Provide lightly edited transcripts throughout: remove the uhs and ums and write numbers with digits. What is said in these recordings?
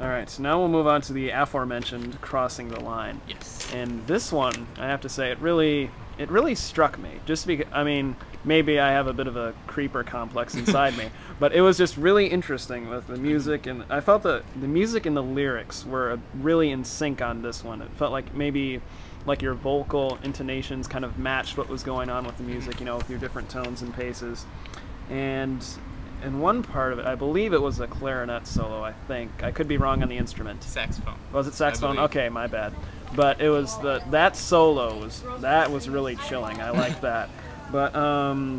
All right, so now we'll move on to the aforementioned Crossing the Line. Yes. And this one, I have to say, it really struck me. Just because, I mean, maybe I have a bit of a creeper complex inside me, but it was just really interesting with the music, and I felt that the music and the lyrics were really in sync on this one. It felt like maybe like your vocal intonations kind of matched what was going on with the music, you know, with your different tones and paces. And in one part of it, I believe it was a clarinet solo, I think. I could be wrong on the instrument. Saxophone. Was it saxophone? Okay, my bad. But it was that solo was really chilling. I like that. But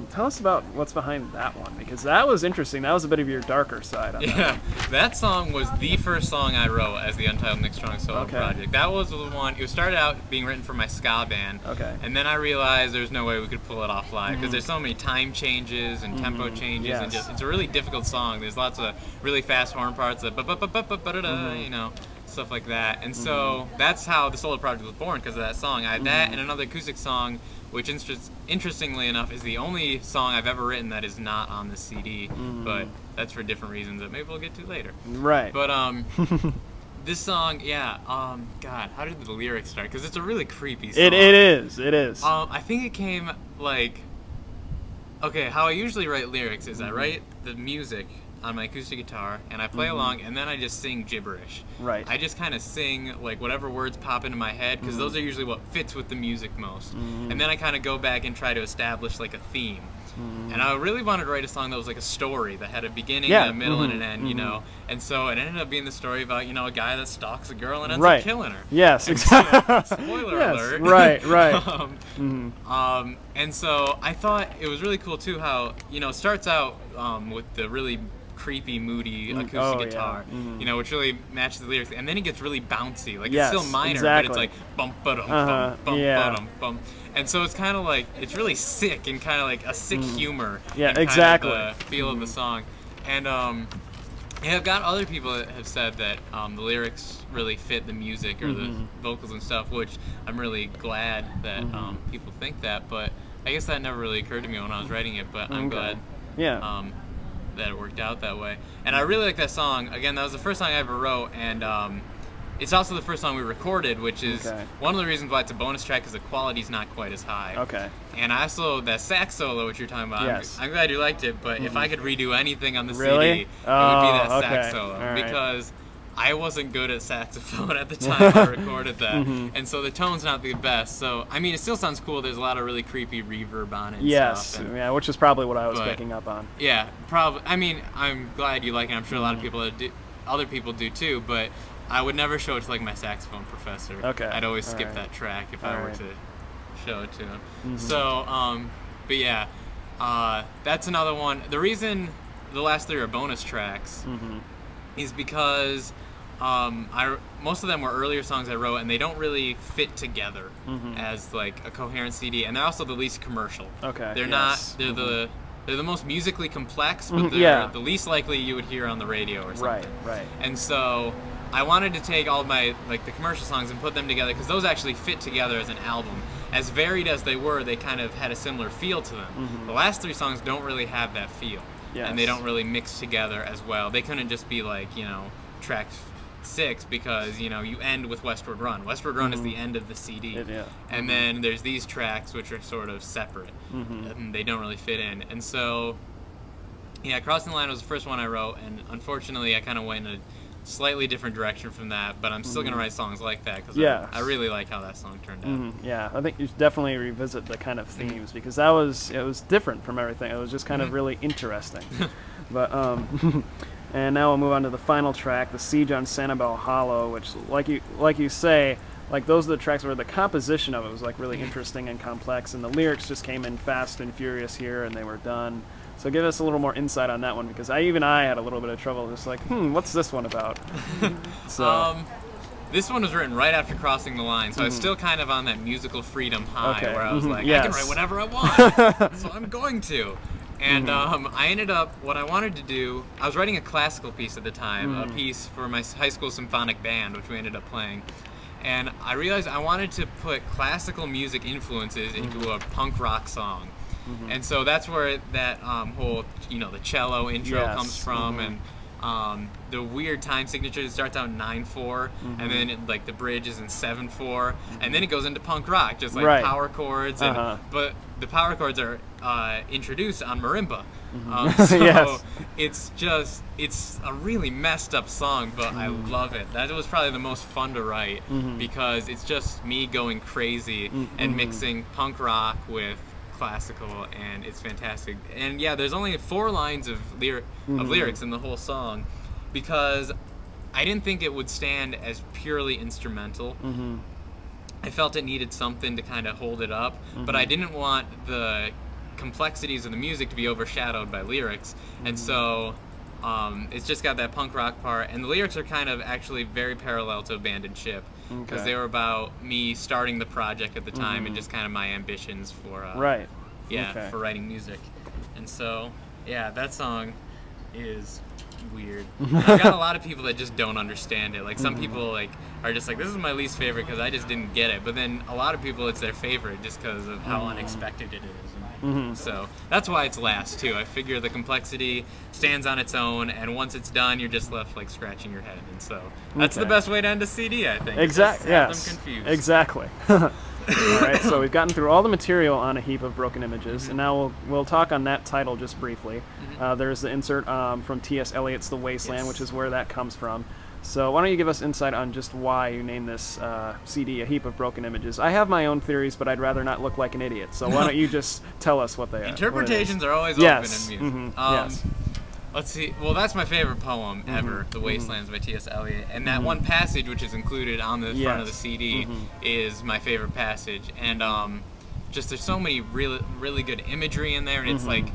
tell us about what's behind that one, because that was interesting. That was a bit of your darker side. On that song was the first song I wrote as the Untitled Nick Strong solo project. That was the one. It started out being written for my ska band. Okay. And then I realized there's no way we could pull it off live because there's so many time changes and tempo changes, and just it's a really difficult song. There's lots of really fast horn parts, that you know, stuff like that. And so that's how the solo project was born, because of that song. I had that and another acoustic song, which interestingly enough is the only song I've ever written that is not on the CD, but that's for different reasons that maybe we'll get to later. Right. But this song, God, how did the lyrics start? Because it's a really creepy song. It is. I think it came like, okay, how I usually write lyrics is I write the music on my acoustic guitar and I play along, and then I just sing gibberish. Right. I just kind of sing like whatever words pop into my head, because those are usually what fits with the music most. And then I kind of go back and try to establish like a theme. And I really wanted to write a song that was like a story that had a beginning, a middle, and an end, you know. And so it ended up being the story about, you know, a guy that stalks a girl and ends up killing her. Yes, exactly. Spoiler alert. Right. And so I thought it was really cool too how, you know, it starts out with the really creepy, moody acoustic guitar, you know, which really matches the lyrics, and then it gets really bouncy. Like it's still minor, but it's like bum ba dum bum bum ba dum bum. And so it's kind of like, it's really sick and kind of like a sick humor. Yeah, exactly. Kind of the feel of the song. And I've got other people that have said that the lyrics really fit the music or the vocals and stuff, which I'm really glad that people think that. But I guess that never really occurred to me when I was writing it. But I'm glad. That it worked out that way. And I really like that song. Again, that was the first song I ever wrote, and it's also the first song we recorded, which is one of the reasons why it's a bonus track, because the quality's not quite as high. Okay. And I also, that sax solo, which you're talking about, I'm glad you liked it, but if I could redo anything on the CD, it would be that sax solo, because I wasn't good at saxophone at the time I recorded that, and so the tone's not the best. So I mean, it still sounds cool. There's a lot of really creepy reverb on it. And stuff, and, which is probably what I was picking up on. Yeah, probably. I mean, I'm glad you like it. I'm sure a lot of people do, other people do too. But I would never show it to like my saxophone professor. Okay. I'd always skip that track if I were to show it to him. So, but yeah, that's another one. The reason the last three are bonus tracks is because most of them were earlier songs I wrote, and they don't really fit together as like a coherent CD, and they're also the least commercial. Okay. They're not. They're the most musically complex, but they're the least likely you would hear on the radio or something. Right. And so I wanted to take all of my like the commercial songs and put them together, because those actually fit together as an album. As varied as they were, they kind of had a similar feel to them. The last three songs don't really have that feel, and they don't really mix together as well. They couldn't just be like, you know, track 6, because, you know, you end with Westward Run. Westward Run is the end of the CD. And then there's these tracks which are sort of separate, and they don't really fit in. And so, yeah, Crossing the Line was the first one I wrote, and unfortunately I kind of went in a slightly different direction from that, but I'm still going to write songs like that, because I really like how that song turned out. Yeah, I think you should definitely revisit the kind of themes, because it was different from everything. It was just kind of really interesting. But and now we'll move on to the final track, The Siege on Sanibel Hollow, which, like you say, like those are the tracks where the composition of it was like really interesting and complex, and the lyrics just came in fast and furious here, and they were done. So give us a little more insight on that one, because I had a little bit of trouble just like, what's this one about? This one was written right after Crossing the Line, so I was still kind of on that musical freedom high, where I was like, I can write whatever I want, so I'm going to. And I ended up, what I wanted to do, I was writing a classical piece at the time, a piece for my high school symphonic band, which we ended up playing. And I realized I wanted to put classical music influences into a punk rock song. And so that's where that whole, you know, the cello intro comes from, and The weird time signature. It starts out 9/4, and then like the bridge is in 7/4, and then it goes into punk rock, just like power chords. And, but the power chords are introduced on marimba. So it's a really messed up song, but I love it. That was probably the most fun to write because it's just me going crazy and mixing punk rock with classical, and it's fantastic. And yeah, there's only 4 lines of lyrics in the whole song because I didn't think it would stand as purely instrumental. I felt it needed something to kind of hold it up, but I didn't want the complexities of the music to be overshadowed by lyrics, and so it's just got that punk rock part, and the lyrics are kind of actually very parallel to Abandoned Ship because they were about me starting the project at the time and just kind of my ambitions for for writing music. And so yeah, that song is weird. I've got a lot of people that just don't understand it. Like some people like are just like, this is my least favorite because I just didn't get it, but then a lot of people it's their favorite just because of how unexpected it is. So that's why it's last too. I figure the complexity stands on its own, and once it's done, you're just left like scratching your head. And so that's the best way to end a CD, I think. Exactly. Yes. Them confused. Exactly. All right. So we've gotten through all the material on A Heap of Broken Images, and now we'll talk on that title just briefly. There's the insert from T.S. Eliot's The Wasteland, which is where that comes from. So why don't you give us insight on just why you named this CD A Heap of Broken Images? I have my own theories, but I'd rather not look like an idiot. So why don't you just tell us what they are? Interpretations are always open in music. Let's see. Well, that's my favorite poem ever, The Wastelands by T.S. Eliot. And that one passage, which is included on the front of the CD, is my favorite passage. And just there's so many really good imagery in there, and it's like,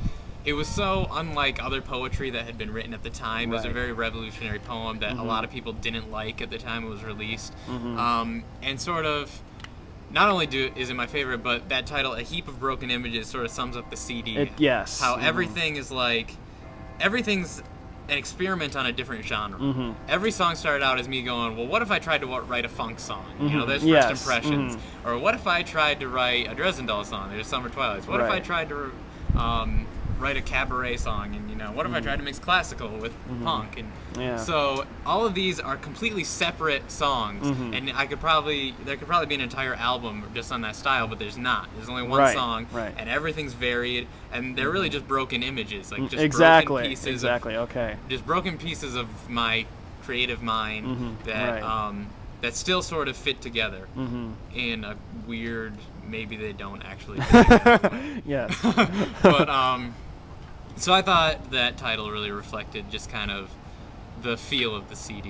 it was so unlike other poetry that had been written at the time. It was a very revolutionary poem that a lot of people didn't like at the time it was released. And sort of, not only is it my favorite, but that title, A Heap of Broken Images, sort of sums up the CD. How everything is like, everything's an experiment on a different genre. Every song started out as me going, well, what if I tried to write a funk song? You know, there's First Impressions. Or what if I tried to write a Dresden Doll song? There's Summer Twilights. What if I tried to write a cabaret song? And, you know, what if I tried to mix classical with punk? And so all of these are completely separate songs, and there could probably be an entire album just on that style, but there's not. There's only one song, and everything's varied, and they're really just broken images, like just broken pieces just broken pieces of my creative mind that still sort of fit together in a weird, maybe they don't actually but so I thought that title really reflected just kind of the feel of the CD.